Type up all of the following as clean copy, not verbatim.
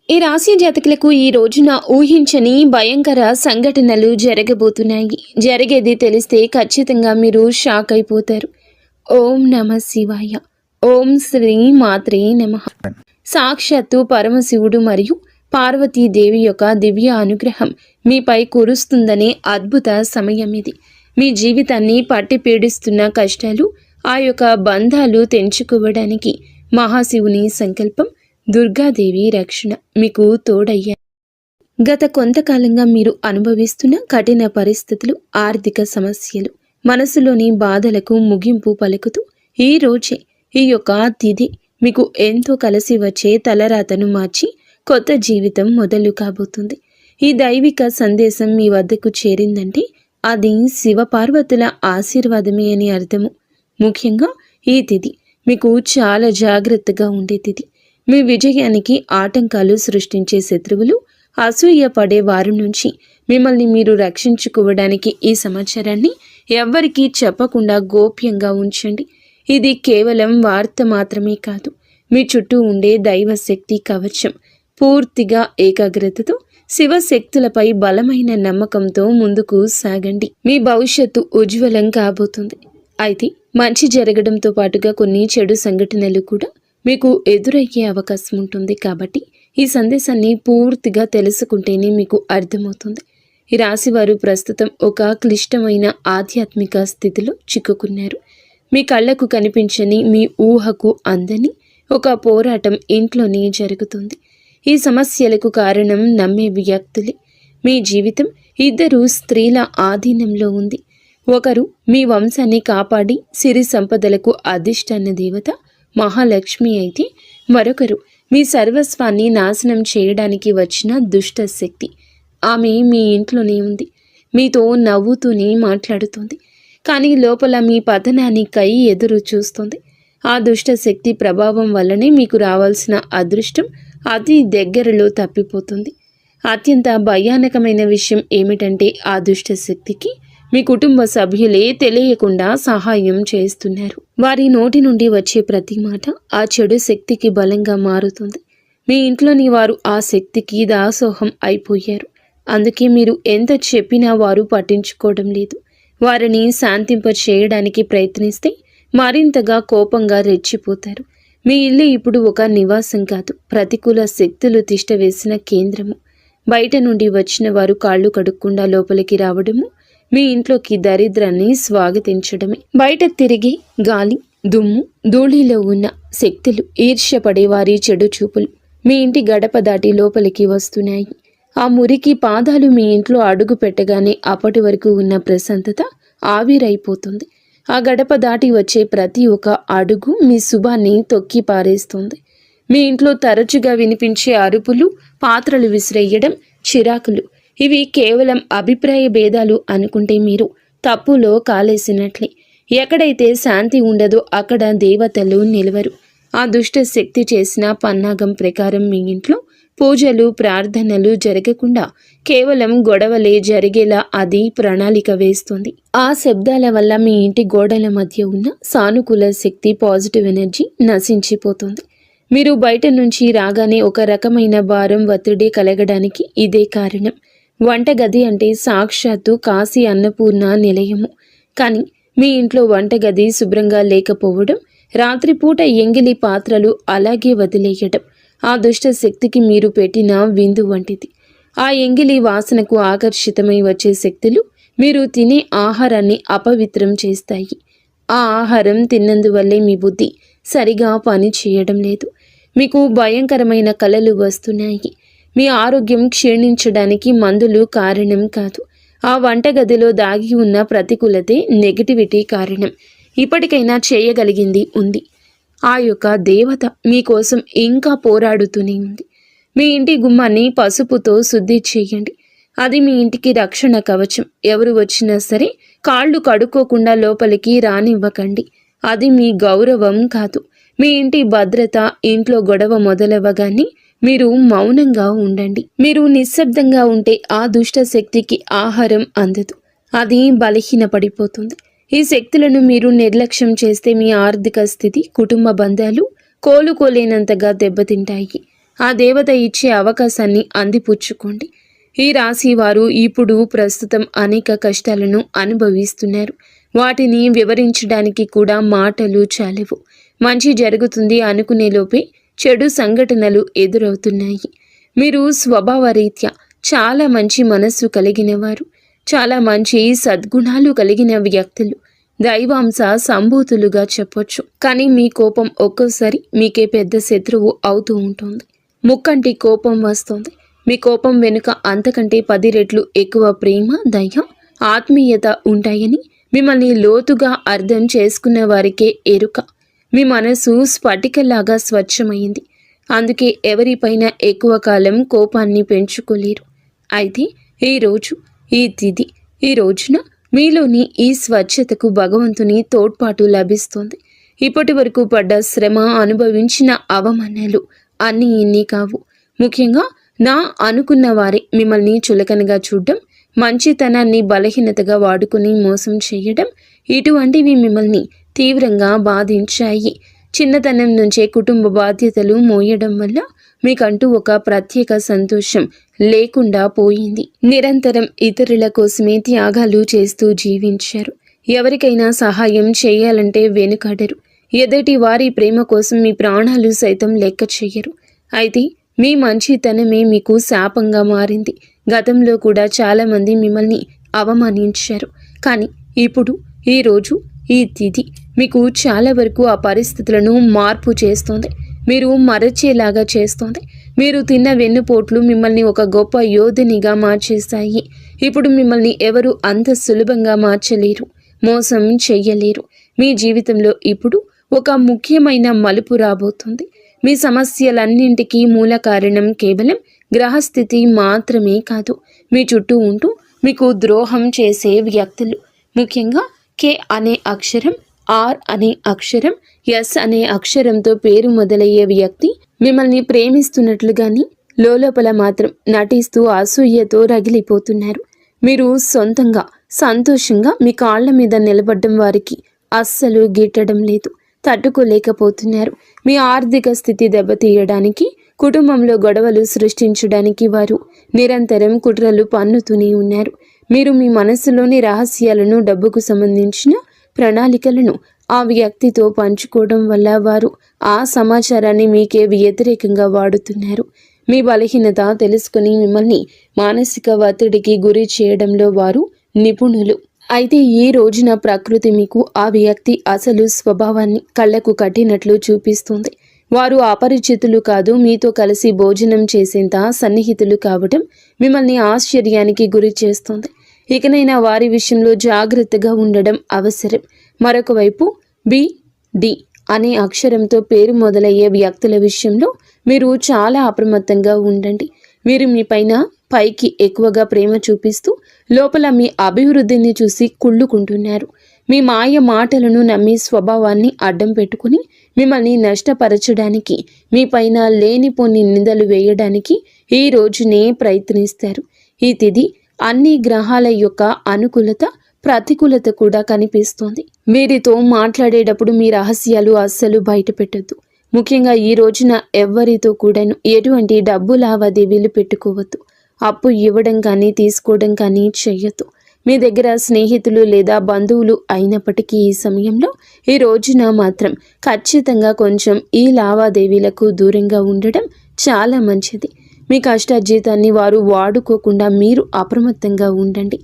ఈ రాశి జాతకులకు ఈ రోజున ఊహించని భయంకర సంఘటనలు జరగబోతున్నాయి. జరిగేది తెలిస్తే ఖచ్చితంగా మీరు షాక్ అయిపోతారు. ఓం నమ శివాయ. ఓం శ్రీ మాత్రే నమః. సాక్షాత్తు పరమశివుడు మరియు పార్వతీదేవి యొక్క దివ్య అనుగ్రహం మీపై కురుస్తుందనే అద్భుత సమయం ఇది. మీ జీవితాన్ని పట్టి పీడిస్తున్న కష్టాలు, ఆ యొక్క బంధాలు తెంచుకోవడానికి మహాశివుని సంకల్పం, దుర్గాదేవి రక్షణ మీకు తోడయ్యా. గత కొంతకాలంగా మీరు అనుభవిస్తున్న కఠిన పరిస్థితులు, ఆర్థిక సమస్యలు, మనసులోని బాధలకు ముగింపు పలుకుతూ ఈ రోజే ఈ యొక్క తిథి మీకు ఎంతో కలిసి వచ్చే తలరాతను మార్చి కొత్త జీవితం మొదలు కాబోతుంది. ఈ దైవిక సందేశం మీ వద్దకు చేరిందంటే అది శివపార్వతుల ఆశీర్వాదమే అని అర్థము. ముఖ్యంగా ఈ తిథి మీకు చాలా జాగ్రత్తగా ఉండే తిథి. మీ విజయానికి ఆటంకాలు సృష్టించే శత్రువులు, అసూయ పడే వారి నుంచి మిమ్మల్ని మీరు రక్షించుకోవడానికి ఈ సమాచారాన్ని ఎవ్వరికీ చెప్పకుండా గోప్యంగా ఉంచండి. ఇది కేవలం వార్త మాత్రమే కాదు, మీ చుట్టూ ఉండే దైవశక్తి కవచం. పూర్తిగా ఏకాగ్రతతో శివశక్తులపై బలమైన నమ్మకంతో ముందుకు సాగండి. మీ భవిష్యత్తు ఉజ్వలం కాబోతుంది. అయితే మంచి జరగడంతో పాటుగా కొన్ని చెడు సంఘటనలు కూడా మీకు ఎదురయ్యే అవకాశం ఉంటుంది. కాబట్టి ఈ సందేశాన్ని పూర్తిగా తెలుసుకుంటేనే మీకు అర్థమవుతుంది. ఈ రాశివారు ప్రస్తుతం ఒక క్లిష్టమైన ఆధ్యాత్మిక స్థితిలో చిక్కుకున్నారు. మీ కళ్ళకు కనిపించని, మీ ఊహకు అందని ఒక పోరాటం ఇంట్లోనే జరుగుతుంది. ఈ సమస్యలకు కారణం నమ్మే వ్యక్తులే. మీ జీవితం ఇద్దరు స్త్రీల ఆధీనంలో ఉంది. ఒకరు మీ వంశాన్ని కాపాడి సిరి సంపదలకు అధిష్టాన దేవత మహాలక్ష్మి అయితే, మరొకరు మీ సర్వస్వాన్ని నాశనం చేయడానికి వచ్చిన దుష్ట శక్తి. ఆమె మీ ఇంట్లోనే ఉంది, మీతో నవ్వుతూనే మాట్లాడుతుంది, కానీ లోపల మీ పతనానికై ఎదురు చూస్తుంది. ఆ దుష్ట శక్తి ప్రభావం వల్లనే మీకు రావాల్సిన అదృష్టం అతి దగ్గరలో తప్పిపోతుంది. అత్యంత భయానకమైన విషయం ఏమిటంటే ఆ దుష్ట శక్తికి మీ కుటుంబ సభ్యులే తెలియకుండా సహాయం చేస్తున్నారు. వారి నోటి నుండి వచ్చే ప్రతి మాట ఆ చెడు శక్తికి బలంగా మారుతుంది. మీ ఇంట్లోని వారు ఆ శక్తికి దాసోహం అయిపోయారు. అందుకే మీరు ఎంత చెప్పినా వారు పట్టించుకోవడం లేదు. వారిని శాంతింప చేయడానికి ప్రయత్నిస్తే మరింతగా కోపంగా రెచ్చిపోతారు. మీ ఇల్లు ఇప్పుడు ఒక నివాసం కాదు, ప్రతికూల శక్తులు తిష్టవేసిన కేంద్రము. బయట నుండి వచ్చిన వారు కాళ్ళు కడుక్కుండా లోపలికి రావడము మీ ఇంట్లోకి దరిద్రాన్ని స్వాగతించడమే. బయట తిరిగి గాలి, దుమ్ము, ధూళిలో ఉన్న శక్తులు, ఈర్ష్యపడే వారి చెడు చూపులు మీ ఇంటి గడప దాటి లోపలికి వస్తున్నాయి. ఆ మురికి పాదాలు మీ ఇంట్లో అడుగు పెట్టగానే అప్పటి వరకు ఉన్న ప్రశాంతత ఆవిరైపోతుంది. ఆ గడప దాటి వచ్చే ప్రతి ఒక్క అడుగు మీ శుభాన్ని తొక్కి పారేస్తుంది. మీ ఇంట్లో తరచుగా వినిపించే అరుపులు, పాత్రలు విసిరేయడం, చిరాకులు, ఇవి కేవలం అభిప్రాయ భేదాలు అనుకుంటే మీరు తప్పులో కాలేసినట్లే. ఎక్కడైతే శాంతి ఉండదో అక్కడ దేవతలు నిలవరు. ఆ దుష్ట శక్తి చేసిన పన్నాగం ప్రకారం మీ ఇంట్లో పూజలు, ప్రార్థనలు జరగకుండా కేవలం గొడవలే జరిగేలా అది ప్రణాళిక వేస్తుంది. ఆ శబ్దాల వల్ల మీ ఇంటి గోడల మధ్య ఉన్న సానుకూల శక్తి, పాజిటివ్ ఎనర్జీ నశించిపోతుంది. మీరు బయట నుంచి రాగానే ఒక రకమైన భారం, ఒత్తిడి కలగడానికి ఇదే కారణం. వంటగది అంటే సాక్షాత్తు కాశీ అన్నపూర్ణ నిలయము. కానీ మీ ఇంట్లో వంటగది శుభ్రంగా లేకపోవడం, రాత్రిపూట ఎంగిలి పాత్రలు అలాగే వదిలేయడం ఆ దుష్ట శక్తికి మీరు పెట్టిన విందు వంటిది. ఆ ఎంగిలి వాసనకు ఆకర్షితమై వచ్చే శక్తులు మీరు తినే ఆహారాన్ని అపవిత్రం చేస్తాయి. ఆ ఆహారం తిన్నందువల్లే మీ బుద్ధి సరిగా పని చేయడం లేదు. మీకు భయంకరమైన కలలు వస్తున్నాయి. మీ ఆరోగ్యం క్షీణించడానికి మందులు కారణం కాదు. ఆ వంటగదిలో దాగి ఉన్న ప్రతికూలతే, నెగటివిటీ కారణం. ఇప్పటికైనా చేయగలిగింది ఉంది. ఆ యొక్క దేవత మీకోసం ఇంకా పోరాడుతూనే ఉంది. మీ ఇంటి గుమ్మాన్ని పసుపుతో శుద్ధి చేయండి. అది మీ ఇంటికి రక్షణ కవచం. ఎవరు వచ్చినా సరే కాళ్ళు కడుక్కోకుండా లోపలికి రానివ్వకండి. అది మీ గౌరవం కాదు, మీ ఇంటి భద్రత. ఇంట్లో గొడవ మొదలవ్వగానే మీరు మౌనంగా ఉండండి. మీరు నిశ్శబ్దంగా ఉంటే ఆ దుష్ట శక్తికి ఆహారం అందదు, అది బలహీనపడిపోతుంది. ఈ శక్తులను మీరు నిర్లక్ష్యం చేస్తే మీ ఆర్థిక స్థితి, కుటుంబ బంధాలు కోలుకోలేనంతగా దెబ్బతింటాయి. ఆ దేవత ఇచ్చే అవకాశాన్ని అందిపుచ్చుకోండి. ఈ రాశి వారు ఇప్పుడు ప్రస్తుతం అనేక కష్టాలను అనుభవిస్తున్నారు. వాటిని వివరించడానికి కూడా మాటలు చాలవు. మంచి జరుగుతుంది అనుకునే లోపే చెడు సంఘటనలు ఎదురవుతున్నాయి. మీరు స్వభావరీత్యా చాలా మంచి మనస్సు కలిగిన వారు, చాలా మంచి సద్గుణాలు కలిగిన వ్యక్తులు, దైవాంశ సంభూతులుగా చెప్పొచ్చు. కానీ మీ కోపం ఒక్కోసారి మీకే పెద్ద శత్రువు అవుతూ ఉంటుంది. ముక్కంటి కోపం వస్తుంది. మీ కోపం వెనుక అంతకంటే 10 రెట్లు ఎక్కువ ప్రేమ, దయ, ఆత్మీయత ఉంటాయని మిమ్మల్ని లోతుగా అర్థం చేసుకున్న వారికే ఎరుక. మీ మనసు స్ఫటికలాగా స్వచ్ఛమైంది. అందుకే ఎవరిపైన ఎక్కువ కాలం కోపాన్ని పెంచుకోలేరు. అయితే ఈ తిథి ఈ రోజున మీలోని ఈ స్వచ్ఛతకు భగవంతుని తోడ్పాటు లభిస్తుంది. ఇప్పటి వరకు పడ్డ శ్రమ, అనుభవించిన అవమానాలు అన్నీ ఇన్ని కావు. ముఖ్యంగా నా అనుకున్న వారే మిమ్మల్ని చులకనగా చూడడం, మంచితనాన్ని బలహీనతగా వాడుకుని మోసం చేయడం, ఇటువంటివి మిమ్మల్ని తీవ్రంగా బాధించాయి. చిన్నతనం నుంచే కుటుంబ బాధ్యతలు మోయడం వల్ల మీకంటూ ఒక ప్రత్యేక సంతోషం లేకుండా పోయింది. నిరంతరం ఇతరుల కోసమే త్యాగాలు చేస్తూ జీవించారు. ఎవరికైనా సహాయం చేయాలంటే వెనుకాడరు. ఎదుటి వారి ప్రేమ కోసం మీ ప్రాణాలు సైతం లెక్క చెయ్యరు. అయితే మీ మంచితనమే మీకు శాపంగా మారింది. గతంలో కూడా చాలామంది మిమ్మల్ని అవమానించారు. కానీ ఇప్పుడు ఈ తిథి మీకు చాలా వరకు ఆ పరిస్థితులను మార్పు చేస్తోంది. మీరు మరచేలాగా చేస్తోంది. మీరు తిన్న వెన్నుపోట్లు మిమ్మల్ని ఒక గొప్ప యోధునిగా మార్చేస్తాయి. ఇప్పుడు మిమ్మల్ని ఎవరు అంత సులభంగా మార్చలేరు, మోసం చెయ్యలేరు. మీ జీవితంలో ఇప్పుడు ఒక ముఖ్యమైన మలుపు రాబోతుంది. మీ సమస్యలన్నింటికీ మూల కారణం కేవలం గ్రహస్థితి మాత్రమే కాదు, మీ చుట్టూ ఉంటూ మీకు ద్రోహం చేసే వ్యక్తులు. ముఖ్యంగా కే అనే అక్షరం, ఆర్ అనే అక్షరం, ఎస్ అనే అక్షరంతో పేరు మొదలయ్యే వ్యక్తి మిమ్మల్ని ప్రేమిస్తున్నట్లుగాని లోపల మాత్రం నటిస్తూ అసూయతో రగిలిపోతున్నారు. మీరు సొంతంగా సంతోషంగా మీ కాళ్ల మీద నిలబడ్డం వారికి అస్సలు గిట్టడం లేదు, తట్టుకోలేకపోతున్నారు. మీ ఆర్థిక స్థితి దెబ్బతీయడానికి, కుటుంబంలో గొడవలు సృష్టించడానికి వారు నిరంతరం కుట్రలు పన్నుతూనే ఉన్నారు. మీరు మీ మనస్సులోని రహస్యాలను, డబ్బుకు సంబంధించిన ప్రణాళికలను ఆ వ్యక్తితో పంచుకోవడం వల్ల వారు ఆ సమాచారాన్ని మీకే వ్యతిరేకంగా వాడుతున్నారు. మీ బలహీనత తెలుసుకుని మిమ్మల్ని మానసిక ఒత్తిడికి గురి చేయడంలో వారు నిపుణులు. అయితే ఈ రోజున ప్రకృతి మీకు ఆ వ్యక్తి అసలు స్వభావాన్ని కళ్లకు కట్టినట్లు చూపిస్తుంది. వారు అపరిచితులు కాదు, మీతో కలిసి భోజనం చేసేంత సన్నిహితులు కావడం మిమ్మల్ని ఆశ్చర్యానికి గురి చేస్తుంది. ఇకనైనా వారి విషయంలో జాగ్రత్తగా ఉండడం అవసరం. మరొక వైపు డి అనే అక్షరంతో పేరు మొదలయ్యే వ్యక్తుల విషయంలో మీరు చాలా అప్రమత్తంగా ఉండండి. వీరు మీ పైకి ఎక్కువగా ప్రేమ చూపిస్తూ లోపల మీ అభివృద్ధిని చూసి కుళ్ళుకుంటున్నారు. మీ మాయ మాటలను నమ్మి స్వభావాన్ని అడ్డం పెట్టుకుని మిమ్మల్ని నష్టపరచడానికి, మీ పైన లేనిపోని నిందలు వేయడానికి ఈ రోజునే ప్రయత్నిస్తారు. ఈ తిథి అన్ని గ్రహాల యొక్క అనుకూలత, ప్రతికూలత కూడా కనిపిస్తోంది. వీరితో మాట్లాడేటప్పుడు మీ రహస్యాలు అస్సలు బయట పెట్టద్దు. ముఖ్యంగా ఈ రోజున ఎవ్వరితో కూడాను ఎటువంటి డబ్బు లావాదేవీలు పెట్టుకోవద్దు. అప్పు ఇవ్వడం కానీ తీసుకోవడం కానీ చెయ్యొద్దు. మీ దగ్గర స్నేహితులు లేదా బంధువులు అయినప్పటికీ ఈ సమయంలో ఈ రోజున మాత్రం ఖచ్చితంగా కొంచెం ఈ లావాదేవీలకు దూరంగా ఉండడం చాలా మంచిది. మీ కష్టార్జితాన్ని వారు వాడుకోకుండా మీరు అప్రమత్తంగా ఉండండి.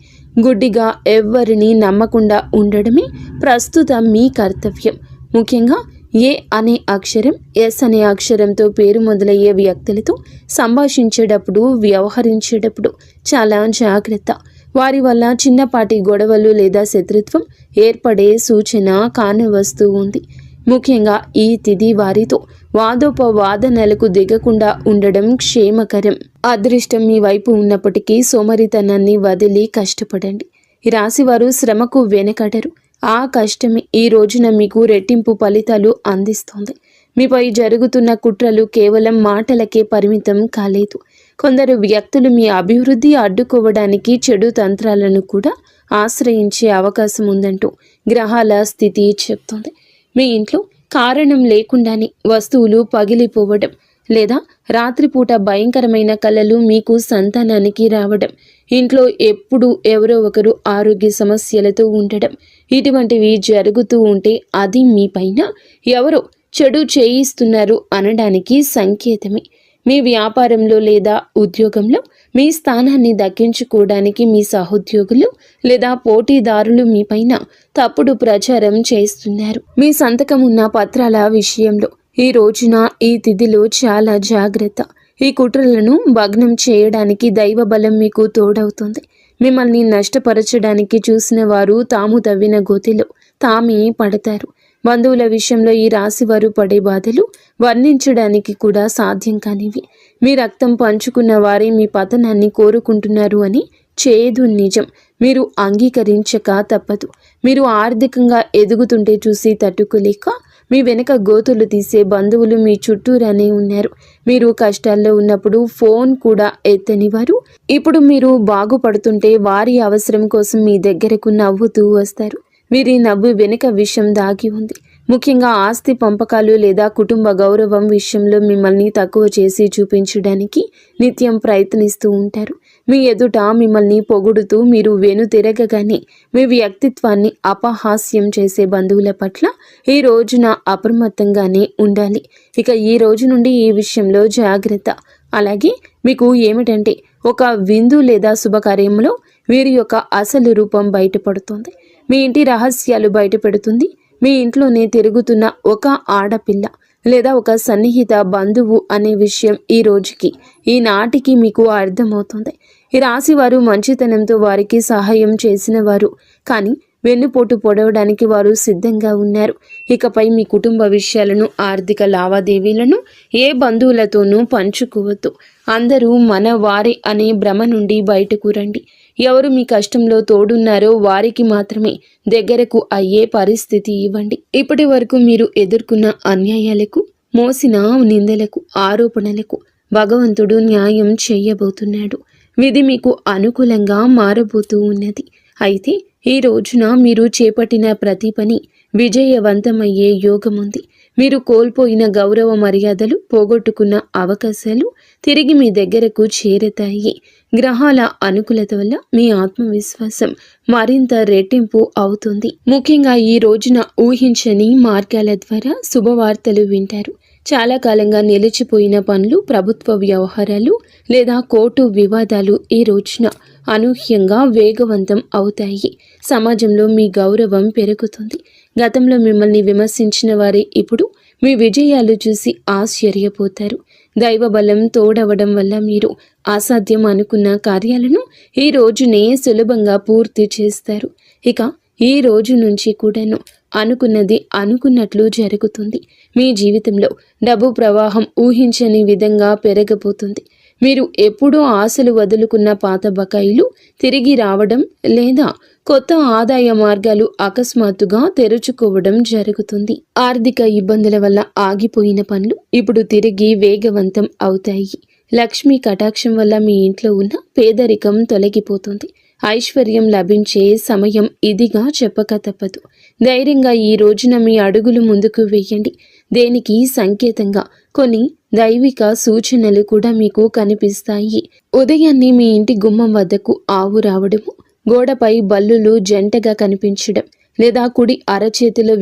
గుడ్డిగా ఎవ్వరిని నమ్మకుండా ఉండడమే ప్రస్తుతం మీ కర్తవ్యం. ముఖ్యంగా ఏ అనే అక్షరం, ఎస్ అనే అక్షరంతో పేరు మొదలయ్యే వ్యక్తులతో సంభాషించేటప్పుడు, వ్యవహరించేటప్పుడు చాలా జాగ్రత్త. వారి వల్ల చిన్నపాటి గొడవలు లేదా శత్రుత్వం ఏర్పడే సూచన కానవస్తూ ఉంది. ముఖ్యంగా ఈ తిథి వారితో వాదోపవాదనలకు దిగకుండా ఉండడం క్షేమకరం. అదృష్టం మీ వైపు ఉన్నప్పటికీ సోమరితనాన్ని వదిలి కష్టపడండి. ఈ రాశివారు శ్రమకు వెనకడరు. ఆ కష్టమే ఈ రోజున మీకు రెట్టింపు ఫలితాలు అందిస్తోంది. మీపై జరుగుతున్న కుట్రలు కేవలం మాటలకే పరిమితం కాలేదు. కొందరు వ్యక్తులు మీ అభివృద్ధి అడ్డుకోవడానికి చెడు తంత్రాలను కూడా ఆశ్రయించే అవకాశం ఉందంటూ గ్రహాల స్థితి చెప్తోంది. మీ ఇంట్లో కారణం లేకుండానే వస్తువులు పగిలిపోవడం, లేదా రాత్రిపూట భయంకరమైన కలలు మీకు సంతానానికి రావడం, ఇంట్లో ఎప్పుడు ఎవరో ఒకరు ఆరోగ్య సమస్యలతో ఉండడం, ఇటువంటివి జరుగుతూ ఉంటే అది మీ పైన ఎవరో చెడు చేయిస్తున్నారు అనడానికి సంకేతమే. మీ వ్యాపారంలో లేదా ఉద్యోగంలో మీ స్థానాన్ని దక్కించుకోవడానికి మీ సహోద్యోగులు లేదా పోటీదారులు మీపైన తప్పుడు ప్రచారం చేస్తున్నారు. మీ సంతకం ఉన్న పత్రాల విషయంలో ఈ రోజున ఈ తిథిలో చాలా జాగ్రత్త. ఈ కుట్రలను భగ్నం చేయడానికి దైవ బలం మీకు తోడవుతుంది. మిమ్మల్ని నష్టపరచడానికి చూసిన వారు తాము తవ్విన గోతిలో తామే పడతారు. బంధువుల విషయంలో ఈ రాశి వారు పడే బాధలు వర్ణించడానికి కూడా సాధ్యం కానివి. మీ రక్తం పంచుకున్న వారే మీ పతనాన్ని కోరుకుంటున్నారు అని చేదు నిజం. మీరు అంగీకరించక తప్పదు. మీరు ఆర్థికంగా ఎదుగుతుంటే చూసి తట్టుకోలేక మీ వెనక గోతులు తీసే బంధువులు మీ చుట్టూరానే ఉన్నారు. మీరు కష్టాల్లో ఉన్నప్పుడు ఫోన్ కూడా ఎత్తని వారు ఇప్పుడు మీరు బాగుపడుతుంటే వారి అవసరం కోసం మీ దగ్గరకు నవ్వుతూ వస్తారు. వీరి నవ్వు వెనుక విషయం దాగి ఉంది. ముఖ్యంగా ఆస్తి పంపకాలు లేదా కుటుంబ గౌరవం విషయంలో మిమ్మల్ని తక్కువ చేసి చూపించడానికి నిత్యం ప్రయత్నిస్తూ ఉంటారు. మీ ఎదుట మిమ్మల్ని పొగుడుతూ మీరు వెనుతిరగగానే మీ వ్యక్తిత్వాన్ని అపహాస్యం చేసే బంధువుల పట్ల ఈ రోజున అప్రమత్తంగానే ఉండాలి. ఇక ఈ రోజు నుండి ఈ విషయంలో జాగ్రత్త. అలాగే మీకు ఏమిటంటే ఒక విందు లేదా శుభకార్యంలో వీరి యొక్క అసలు రూపం బయటపడుతుంది. మీ ఇంటి రహస్యాలు బయటపెడుతుంది. మీ ఇంట్లోనే తిరుగుతున్న ఒక ఆడపిల్ల లేదా ఒక సన్నిహిత బంధువు అనే విషయం ఈ రోజుకి ఈనాటికి మీకు అర్థమవుతుంది. ఈ రాశి వారు మంచితనంతో వారికి సహాయం చేసిన వారు, కానీ వెన్నుపోటు పొడవడానికి వారు సిద్ధంగా ఉన్నారు. ఇకపై మీ కుటుంబ విషయాలను, ఆర్థిక లావాదేవీలను ఏ బంధువులతోనూ పంచుకోవద్దు. అందరూ మన వారే అనే భ్రమ నుండి బయటకు రండి. ఎవరు మీ కష్టంలో తోడున్నారో వారికి మాత్రమే దగ్గరకు అయ్యే పరిస్థితి ఇవ్వండి. ఇప్పటి వరకు మీరు ఎదుర్కొన్న అన్యాయాలకు, మోసిన నిందలకు, ఆరోపణలకు భగవంతుడు న్యాయం చేయబోతున్నాడు. విధి మీకు అనుకూలంగా మారబోతూ ఉన్నది. అయితే ఈ రోజున మీరు చేపట్టిన ప్రతి పని విజయవంతమయ్యే యోగముంది. మీరు కోల్పోయిన గౌరవ మర్యాదలు, పోగొట్టుకున్న అవకాశాలు తిరిగి మీ దగ్గరకు చేరతాయి. గ్రహాల అనుకూలత వల్ల మీ ఆత్మవిశ్వాసం మరింత రెట్టింపు అవుతుంది. ముఖ్యంగా ఈ రోజున ఊహించని మార్గాల ద్వారా శుభవార్తలు వింటారు. చాలా కాలంగా నిలిచిపోయిన పనులు, ప్రభుత్వ వ్యవహారాలు లేదా కోర్టు వివాదాలు ఈ రోజున అనూహ్యంగా వేగవంతం అవుతాయి. సమాజంలో మీ గౌరవం పెరుగుతుంది. గతంలో మిమ్మల్ని విమర్శించిన వారే ఇప్పుడు మీ విజయాలు చూసి ఆశ్చర్యపోతారు. దైవ బలం తోడవడం వల్ల మీరు అసాధ్యం అనుకున్న కార్యాలను ఈ రోజునే సులభంగా పూర్తి చేస్తారు. ఇక ఈ రోజు నుంచి కూడాను అనుకున్నది అనుకున్నట్లు జరుగుతుంది. మీ జీవితంలో డబ్బు ప్రవాహం ఊహించని విధంగా పెరగబోతుంది. మీరు ఎప్పుడూ ఆశలు వదులుకున్న పాత బకాయిలు తిరిగి రావడం లేదా కొత్త ఆదాయ మార్గాలు అకస్మాత్తుగా తెరుచుకోవడం జరుగుతుంది. ఆర్థిక ఇబ్బందుల వల్ల ఆగిపోయిన పనులు ఇప్పుడు తిరిగి వేగవంతం అవుతాయి. లక్ష్మీ కటాక్షం వల్ల మీ ఇంట్లో ఉన్న పేదరికం తొలగిపోతుంది. ఐశ్వర్యం లభించే సమయం ఇదిగా చెప్పక తప్పదు. ధైర్యంగా ఈ రోజున మీ అడుగులు ముందుకు వేయండి. దేనికి సంకేతంగా కొన్ని దైవిక సూచనలు కూడా మీకు కనిపిస్తాయి. ఉదయాన్నే మీ ఇంటి గుమ్మం వద్దకు ఆవు రావడము, గోడపై బల్లులు జంటగా కనిపించడం, లేదా కుడి అరచేతిలో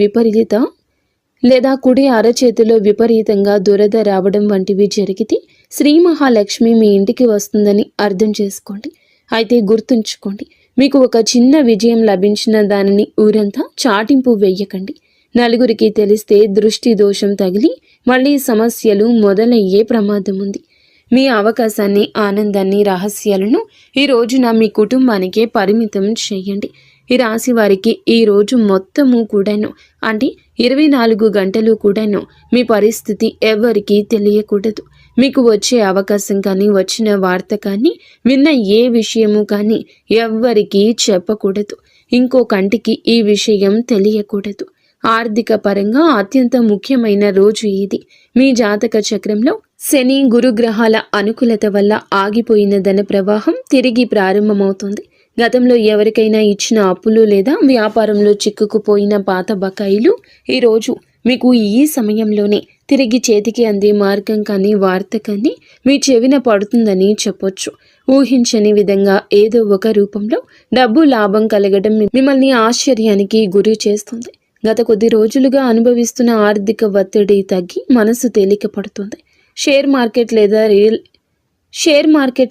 విపరీతంగా దురద రావడం వంటివి జరిగితే శ్రీ మహాలక్ష్మి మీ ఇంటికి వస్తుందని అర్థం చేసుకోండి. అయితే గుర్తుంచుకోండి, మీకు ఒక చిన్న విజయం లభించిన దానిని ఊరంతా చాటింపు వేయకండి. నలుగురికి తెలిస్తే దృష్టి దోషం తగిలి మళ్ళీ సమస్యలు మొదలయ్యే ప్రమాదం ఉంది. మీ అవకాశాన్ని, ఆనందాన్ని, రహస్యాలను ఈ రోజున మీ కుటుంబానికే పరిమితం చేయండి. ఈ రాశి వారికి ఈ రోజు మొత్తము కూడాను, అంటే 24 గంటలు కూడాను మీ పరిస్థితి ఎవరికీ తెలియకూడదు. మీకు వచ్చే అవకాశం కానీ, వచ్చిన వార్త కానీ, విన్న ఏ విషయము కానీ ఎవ్వరికీ చెప్పకూడదు. ఇంకో కంటికి ఈ విషయం తెలియకూడదు. ఆర్థిక పరంగా అత్యంత ముఖ్యమైన రోజు ఇది. మీ జాతక చక్రంలో శని, గురుగ్రహాల అనుకూలత వల్ల ఆగిపోయిన ధన ప్రవాహం తిరిగి ప్రారంభమవుతుంది. గతంలో ఎవరికైనా ఇచ్చిన అప్పులు లేదా వ్యాపారంలో చిక్కుకుపోయిన పాత బకాయిలు ఈరోజు మీకు ఈ సమయంలోనే తిరిగి చేతికి అందే మార్గం కానీ వార్త కానీ మీ చెవిన పడుతుందని చెప్పొచ్చు. ఊహించని విధంగా ఏదో ఒక రూపంలో డబ్బు లాభం కలగడం మిమ్మల్ని ఆశ్చర్యానికి గురి చేస్తుంది. గత కొద్ది రోజులుగా అనుభవిస్తున్న ఆర్థిక ఒత్తిడి తగ్గి మనసు తేలిక పడుతుంది. షేర్ మార్కెట్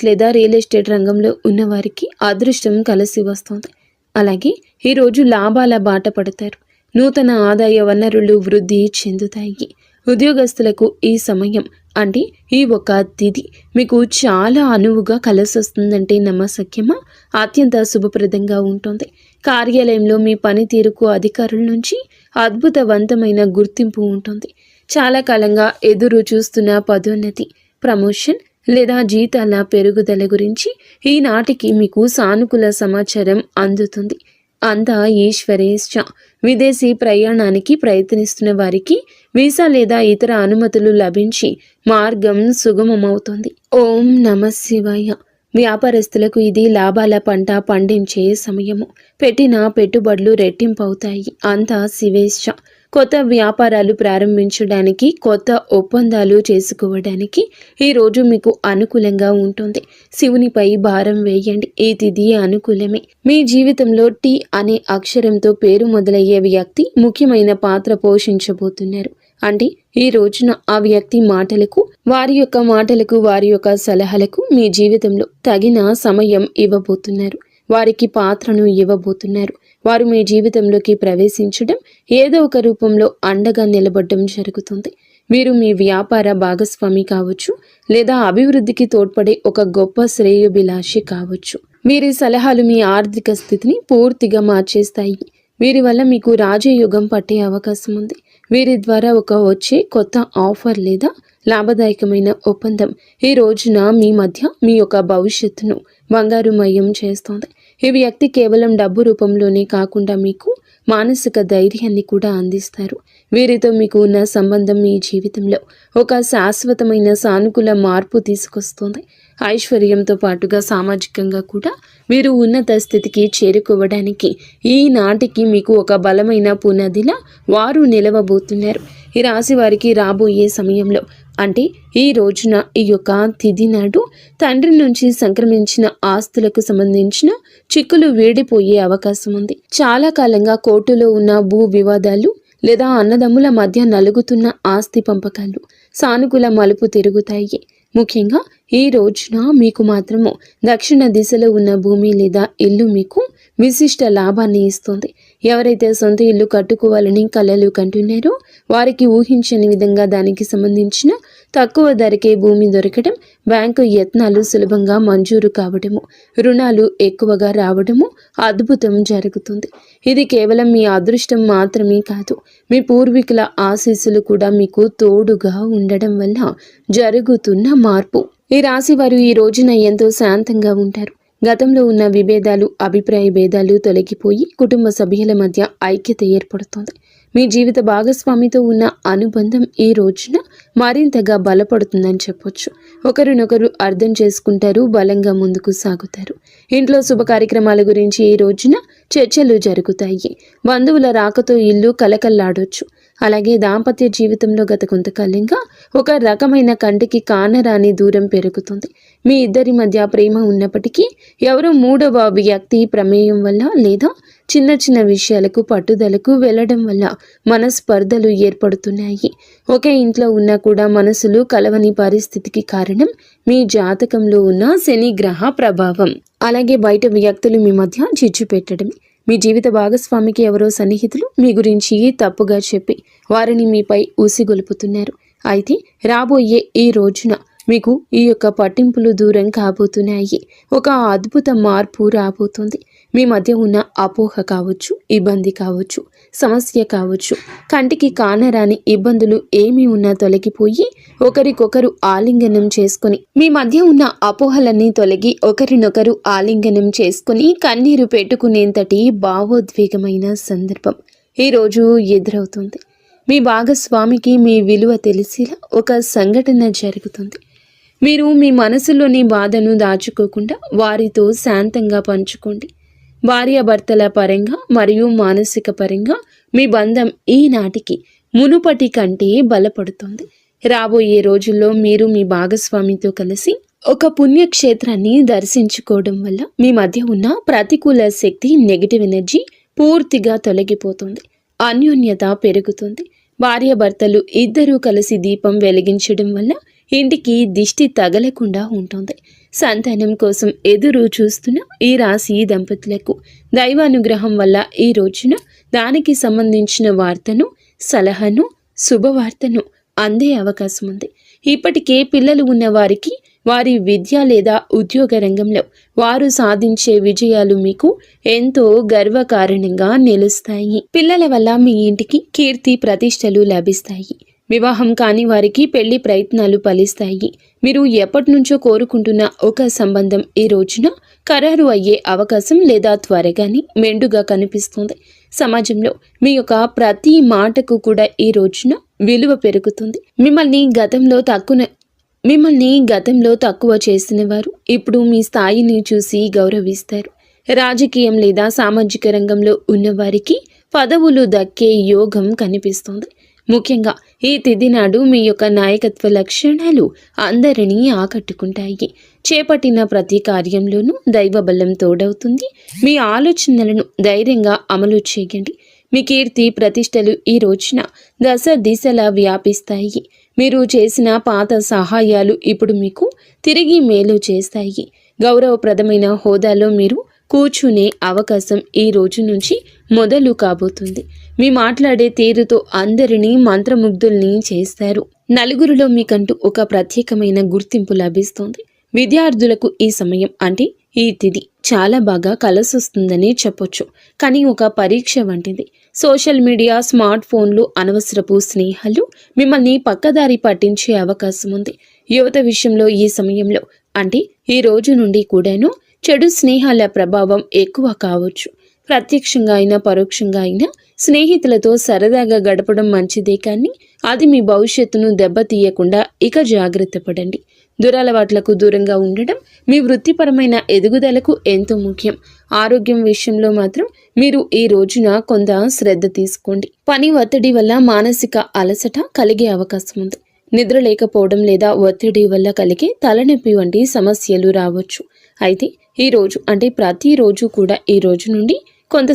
లేదా రియల్ ఎస్టేట్ రంగంలో ఉన్నవారికి అదృష్టం కలిసి వస్తుంది. అలాగే ఈరోజు లాభాల బాట పడతారు. నూతన ఆదాయ వనరులు వృద్ధి చెందుతాయి. ఉద్యోగస్తులకు ఈ సమయం అంటే ఈ ఒక తిథి మీకు చాలా అనువుగా కలిసొస్తుందంటే నమ్మశక్యమా? అత్యంత శుభప్రదంగా ఉంటుంది. కార్యాలయంలో మీ పనితీరుకు అధికారుల నుంచి అద్భుతవంతమైన గుర్తింపు ఉంటుంది. చాలా కాలంగా ఎదురు చూస్తున్న పదోన్నతి, ప్రమోషన్ లేదా జీతాల పెరుగుదల గురించి ఈనాటికి మీకు సానుకూల సమాచారం అందుతుంది. అంతా ఈశ్వరేచ్ఛ. విదేశీ ప్రయాణానికి ప్రయత్నిస్తున్న వారికి వీసా లేదా ఇతర అనుమతులు లభించి మార్గం సుగమమవుతుంది. ఓం నమః శివాయ. వ్యాపారస్తులకు ఇది లాభాల పంట పండించే సమయము. పెట్టిన పెట్టుబడులు రెట్టింపవుతాయి. అంతా శివేచ్ఛ. కొత్త వ్యాపారాలు ప్రారంభించడానికి, కొత్త ఒప్పందాలు చేసుకోవడానికి ఈరోజు మీకు అనుకూలంగా ఉంటుంది. శివునిపై భారం వేయండి. ఈ తిథి అనుకూలమే. మీ జీవితంలో టీ అనే అక్షరంతో పేరు మొదలయ్యే వ్యక్తి ముఖ్యమైన పాత్ర పోషించబోతున్నారు. అంటే ఈ రోజున ఆ వ్యక్తి మాటలకు, వారి యొక్క సలహాలకు మీ జీవితంలో తగిన సమయం ఇవ్వబోతున్నారు. వారికి పాత్రను ఇవ్వబోతున్నారు. వారు మీ జీవితంలోకి ప్రవేశించడం, ఏదో ఒక రూపంలో అండగా నిలబడడం జరుగుతుంది. మీరు మీ వ్యాపార భాగస్వామి కావచ్చు, లేదా అభివృద్ధికి తోడ్పడే ఒక గొప్ప శ్రేయోభిలాషి కావచ్చు. వీరి సలహాలు మీ ఆర్థిక స్థితిని పూర్తిగా మార్చేస్తాయి. వీరి వల్ల మీకు రాజయోగం పట్టే అవకాశం ఉంది. వీరి ద్వారా వచ్చే కొత్త ఆఫర్ లేదా లాభదాయకమైన ఒప్పందం ఈ రోజున మీ మధ్య మీ యొక్క భవిష్యత్తును బంగారుమయం చేస్తోంది. ఈ వ్యక్తి కేవలం డబ్బు రూపంలోనే కాకుండా మీకు మానసిక ధైర్యాన్ని కూడా అందిస్తారు. వీరితో మీకు ఉన్న సంబంధం మీ జీవితంలో ఒక శాశ్వతమైన సానుకూల మార్పు తీసుకొస్తుంది. ఐశ్వర్యంతో పాటుగా సామాజికంగా కూడా మీరు ఉన్నత స్థితికి చేరుకోవడానికి ఈనాటికి మీకు ఒక బలమైన పునాదిలా వారు నిలవబోతున్నారు. ఈ రాశి వారికి రాబోయే సమయంలో అంటే ఈ రోజున ఈ యొక్క తిథి నాడు తండ్రి నుంచి సంక్రమించిన ఆస్తులకు సంబంధించిన చిక్కులు వీడిపోయే అవకాశం ఉంది. చాలా కాలంగా కోర్టులో ఉన్న భూ వివాదాలు లేదా అన్నదమ్ముల మధ్య నలుగుతున్న ఆస్తి పంపకాలు సానుకూల మలుపు తిరుగుతాయి. ముఖ్యంగా ఈ రోజున మీకు మాత్రము దక్షిణ దిశలో ఉన్న భూమి లేదా ఇల్లు మీకు విశిష్ట లాభాన్ని ఇస్తుంది. ఎవరైతే సొంత ఇల్లు కట్టుకోవాలని కలలు కంటున్నారో వారికి ఊహించని విధంగా దానికి సంబంధించిన తక్కువ ధరకే భూమి దొరకడం, బ్యాంకు యత్నాలు సులభంగా మంజూరు కావడము, రుణాలు ఎక్కువగా రావడము అద్భుతం జరుగుతుంది. ఇది కేవలం మీ అదృష్టం మాత్రమే కాదు, మీ పూర్వీకుల ఆశీస్సులు కూడా మీకు తోడుగా ఉండడం వల్ల జరుగుతున్న మార్పు. ఈ రాశి వారు ఈ రోజున ఎంతో శాంతంగా ఉంటారు. గతంలో ఉన్న విభేదాలు, అభిప్రాయ భేదాలు తొలగిపోయి కుటుంబ సభ్యుల మధ్య ఐక్యత ఏర్పడుతుంది. మీ జీవిత భాగస్వామితో ఉన్న అనుబంధం ఈ రోజున మరింతగా బలపడుతుందని చెప్పొచ్చు. ఒకరినొకరు అర్థం చేసుకుంటారు, బలంగా ముందుకు సాగుతారు. ఇంట్లో శుభ కార్యక్రమాల గురించి ఈ రోజున చర్చలు జరుగుతాయి. బంధువుల రాకతో ఇల్లు కలకల్లాడొచ్చు. అలాగే దాంపత్య జీవితంలో గత కొంతకాలంగా ఒక రకమైన కంటికి కానరాని దూరం పెరుగుతుంది. మీ ఇద్దరి మధ్య ప్రేమ ఉన్నప్పటికీ ఎవరో మూడవ వ్యక్తి ప్రమేయం వల్ల లేదా చిన్న చిన్న విషయాలకు పట్టుదలకు వెళ్ళడం వల్ల మనస్పర్ధలు ఏర్పడుతున్నాయి. ఒకే ఇంట్లో ఉన్నా కూడా మనసులు కలవని పరిస్థితికి కారణం మీ జాతకంలో ఉన్న శని గ్రహ ప్రభావం. అలాగే బయట వ్యక్తులు మీ మధ్య చిచ్చు పెట్టడం. మీ జీవిత భాగస్వామికి ఎవరో సన్నిహితులు మీ గురించి తప్పుగా చెప్పి వారిని మీపై ఉసిగొలుపుతున్నారు. అయితే రాబోయే ఈ రోజున మీకు ఈ యొక్క పట్టింపులు దూరం కాబోతున్నాయి. ఒక అద్భుత మార్పు రాబోతుంది. మీ మధ్య ఉన్న అపోహ కావచ్చు, ఇబ్బంది కావచ్చు, సమస్య కావచ్చు, కంటికి కానరాని ఇబ్బందులు ఏమి ఉన్నా తొలగిపోయి ఒకరికొకరు ఆలింగనం చేసుకొని, మీ మధ్య ఉన్న అపోహలన్నీ తొలగి ఒకరినొకరు ఆలింగనం చేసుకొని కన్నీరు పెట్టుకునేంతటి భావోద్వేగమైన సందర్భం ఈరోజు ఎదురవుతుంది. మీ భాగస్వామికి మీ విలువ తెలిసేలా ఒక సంఘటన జరుగుతుంది. మీరు మీ మనసులోని బాధను దాచుకోకుండా వారితో శాంతంగా పంచుకోండి. భార్యాభర్తల పరంగా మరియు మానసిక పరంగా మీ బంధం ఈనాటికి మునుపటి కంటే బలపడుతుంది. రాబోయే రోజుల్లో మీరు మీ భాగస్వామితో కలిసి ఒక పుణ్యక్షేత్రాన్ని దర్శించుకోవడం వల్ల మీ మధ్య ఉన్న ప్రతికూల శక్తి, నెగిటివ్ ఎనర్జీ పూర్తిగా తొలగిపోతుంది. అన్యోన్యత పెరుగుతుంది. భార్యాభర్తలు ఇద్దరూ కలిసి దీపం వెలిగించడం వల్ల ఇంటికి దిష్టి తగలకుండా ఉంటుంది. సంతానం కోసం ఎదురు చూస్తున్న ఈ రాశి దంపతులకు దైవానుగ్రహం వల్ల ఈ రోజున దానికి సంబంధించిన వార్తను, సలహాను, శుభవార్తను అందే అవకాశం ఉంది. ఇప్పటికే పిల్లలు ఉన్న వారికి వారి విద్య లేదా ఉద్యోగ రంగంలో వారు సాధించే విజయాలు మీకు ఎంతో గర్వకారణంగా నిలుస్తాయి. పిల్లల వల్ల మీ ఇంటికి కీర్తి ప్రతిష్టలు లభిస్తాయి. వివాహం కాని వారికి పెళ్లి ప్రయత్నాలు ఫలిస్తాయి. మీరు ఎప్పటి నుంచో కోరుకుంటున్న ఒక సంబంధం ఈ రోజున ఖరారు అయ్యే అవకాశం లేదా త్వరగానే మెండుగా కనిపిస్తుంది. సమాజంలో మీ యొక్క ప్రతి మాటకు కూడా ఈ రోజున విలువ పెరుగుతుంది. మిమ్మల్ని గతంలో తక్కువ చేసిన వారు ఇప్పుడు మీ స్థాయిని చూసి గౌరవిస్తారు. రాజకీయం లేదా సామాజిక రంగంలో ఉన్నవారికి పదవులు దక్కే యోగం కనిపిస్తుంది. ముఖ్యంగా ఈ తిథి నాడు మీ యొక్క నాయకత్వ లక్షణాలు అందరినీ ఆకట్టుకుంటాయి. చేపట్టిన ప్రతి కార్యంలోనూ దైవబలం తోడవుతుంది. మీ ఆలోచనలను ధైర్యంగా అమలు చేయండి. మీ కీర్తి ప్రతిష్టలు ఈ రోజున దశ దిశలా వ్యాపిస్తాయి. మీరు చేసిన పాత సహాయాలు ఇప్పుడు మీకు తిరిగి మేలు చేస్తాయి. గౌరవప్రదమైన హోదాలో మీరు కూర్చునే అవకాశం ఈ రోజు నుంచి మొదలు కాబోతుంది. మీ మాట్లాడే తీరుతో అందరినీ మంత్రముగ్ధుల్ని చేస్తారు. నలుగురిలో మీకంటూ ఒక ప్రత్యేకమైన గుర్తింపు లభిస్తుంది. విద్యార్థులకు ఈ సమయం అంటే ఈ తిథి చాలా బాగా కలిసొస్తుందని చెప్పొచ్చు. కానీ ఒక పరీక్ష వంటిది. సోషల్ మీడియా, స్మార్ట్ ఫోన్లు, అనవసరపు స్నేహాలు మిమ్మల్ని పక్కదారి పట్టించే అవకాశం ఉంది. యువత విషయంలో ఈ సమయంలో అంటే ఈ రోజు నుండి కూడాను చెడు స్నేహాల ప్రభావం ఎక్కువ కావచ్చు. ప్రత్యక్షంగా అయినా పరోక్షంగా అయినా స్నేహితులతో సరదాగా గడపడం మంచిదే, కానీ అది మీ భవిష్యత్తును దెబ్బతీయకుండా ఇక జాగ్రత్త పడండి. దురలవాట్లకు దూరంగా ఉండడం మీ వృత్తిపరమైన ఎదుగుదలకు ఎంతో ముఖ్యం. ఆరోగ్యం విషయంలో మాత్రం మీరు ఈ రోజున కొంత శ్రద్ధ తీసుకోండి. పని ఒత్తిడి వల్ల మానసిక అలసట కలిగే అవకాశం ఉంది. నిద్ర లేకపోవడం లేదా ఒత్తిడి వల్ల కలిగే తలనొప్పి వంటి సమస్యలు రావచ్చు. అయితే ఈ రోజు అంటే ప్రతిరోజు కూడా ఈ రోజు నుండి కొంత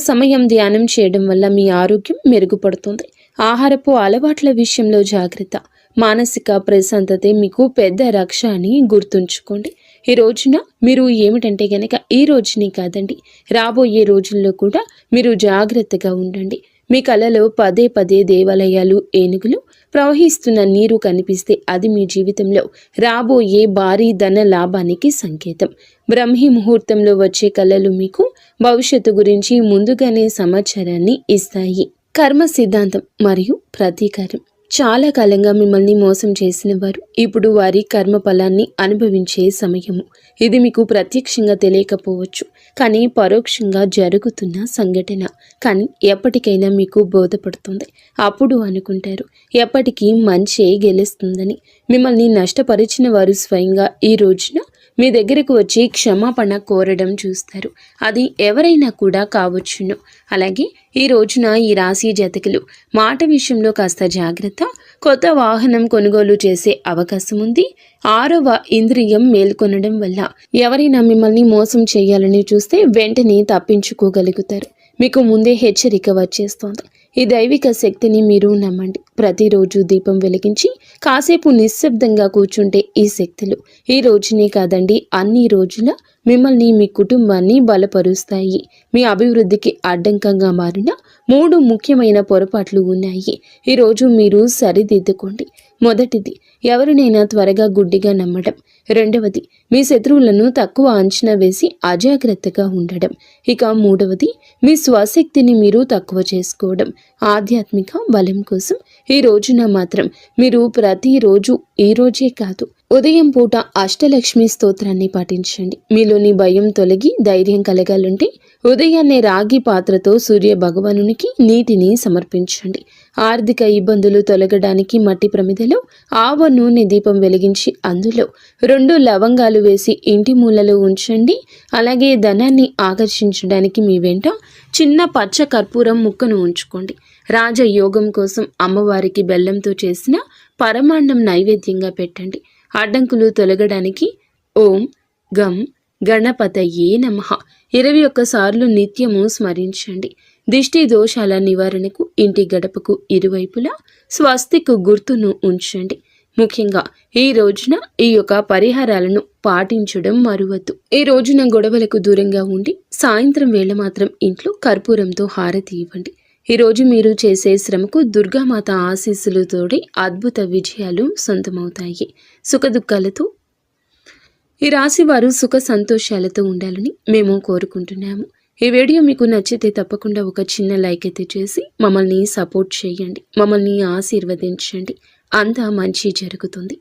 సమయం ధ్యానం చేయడం వల్ల మీ ఆరోగ్యం మెరుగుపడుతుంది. ఆహారపు అలవాట్ల విషయంలో జాగ్రత్త. మానసిక ప్రశాంతతే మీకు పెద్ద రక్ష అని గుర్తుంచుకోండి. ఈ రోజున మీరు ఏమిటంటే గనక ఈ రోజుని కాదండి, రాబోయే రోజుల్లో కూడా మీరు జాగ్రత్తగా ఉండండి. మీ కలలో పదే పదే దేవాలయాలు, ఏనుగులు, ప్రవహిస్తున్న నీరు కనిపిస్తే అది మీ జీవితంలో రాబోయే భారీ ధన లాభానికి సంకేతం. బ్రహ్మీ ముహూర్తంలో వచ్చే కళలు మీకు భవిష్యత్తు గురించి ముందుగానే సమాచారాన్ని ఇస్తాయి. కర్మ సిద్ధాంతం మరియు ప్రతీకారం. చాలా కాలంగా మిమ్మల్ని మోసం చేసిన వారు ఇప్పుడు వారి కర్మ ఫలాన్ని అనుభవించే సమయము. ఇది మీకు ప్రత్యక్షంగా తెలియకపోవచ్చు, కానీ పరోక్షంగా జరుగుతున్న సంఘటన. కానీ ఎప్పటికైనా మీకు బోధపడుతుంది. అప్పుడు అనుకుంటారు ఎప్పటికీ మంచే గెలుస్తుందని. మిమ్మల్ని నష్టపరిచిన వారు స్వయంగా ఈ రోజున మీ దగ్గరకు వచ్చి క్షమాపణ కోరడం చూస్తారు. అది ఎవరైనా కూడా కావచ్చును. అలాగే ఈ రోజున ఈ రాశి జాతకులు మాట విషయంలో కాస్త జాగ్రత్త. కొత్త వాహనం కొనుగోలు చేసే అవకాశం ఉంది. 6వ ఇంద్రియం మేల్కొనడం వల్ల ఎవరైనా మిమ్మల్ని మోసం చేయాలని చూస్తే వెంటనే తప్పించుకోగలుగుతారు. మీకు ముందే హెచ్చరిక వచ్చేస్తోంది. ఈ దైవిక శక్తిని మీరు నమ్మండి. ప్రతిరోజు దీపం వెలిగించి కాసేపు నిశ్శబ్దంగా కూర్చుంటే ఈ శక్తులు ఈ రోజునే కాదండి, అన్ని రోజుల మిమ్మల్ని, మీ కుటుంబాన్ని బలపరుస్తాయి. మీ అభివృద్ధికి అడ్డంకంగా మారిన 3 ముఖ్యమైన పొరపాట్లు ఉన్నాయి. ఈరోజు మీరు సరిదిద్దుకోండి. మొదటిది, ఎవరినైనా త్వరగా గుడ్డిగా నమ్మడం. రెండవది, మీ శత్రువులను తక్కువ అంచనా వేసి అజాగ్రత్తగా ఉండడం. ఇక మూడవది, మీ స్వశక్తిని మీరు తక్కువ చేసుకోవడం. ఆధ్యాత్మిక బలం కోసం ఈ రోజున మాత్రం మీరు ప్రతిరోజు, ఈ రోజే కాదు, ఉదయం పూట అష్టలక్ష్మి స్తోత్రాన్ని పాటించండి. మీలోని భయం తొలగి ధైర్యం కలగాలంటే ఉదయాన్నే రాగి పాత్రతో సూర్య భగవానునికి నీటిని సమర్పించండి. ఆర్థిక ఇబ్బందులు తొలగడానికి మట్టి ప్రమిదలో ఆవ నూనె దీపం వెలిగించి అందులో 2 లవంగాలు వేసి ఇంటి మూలలో ఉంచండి. అలాగే ధనాన్ని ఆకర్షించడానికి మీ వెంట చిన్న పచ్చ కర్పూరం ముక్కను ఉంచుకోండి. రాజయోగం కోసం అమ్మవారికి బెల్లంతో చేసిన పరమాన్నం నైవేద్యంగా పెట్టండి. అడ్డంకులు తొలగడానికి ఓం గం గణపతయే నమః 21 సార్లు నిత్యము స్మరించండి. దిష్టి దోషాల నివారణకు ఇంటి గడపకు ఇరువైపులా స్వస్తికు గుర్తును ఉంచండి. ముఖ్యంగా ఈ రోజున ఈ యొక్క పరిహారాలను పాటించడం మరువద్దు. ఈ రోజున గొడవలకు దూరంగా ఉండి సాయంత్రం వేళ మాత్రం ఇంట్లో కర్పూరంతో హారతి ఇవ్వండి. ఈరోజు మీరు చేసే శ్రమకు దుర్గామాత ఆశీస్సులతోటి అద్భుత విజయాలు సొంతమవుతాయి. సుఖదుఖాలతో ఈ రాశి వారు సుఖ సంతోషాలతో ఉండాలని మేము కోరుకుంటున్నాము. ఈ వీడియో మీకు నచ్చితే తప్పకుండా ఒక చిన్న లైక్ అయితే చేసి మమ్మల్ని సపోర్ట్ చేయండి. మమ్మల్ని ఆశీర్వదించండి. అంతా మంచి జరుగుతుంది.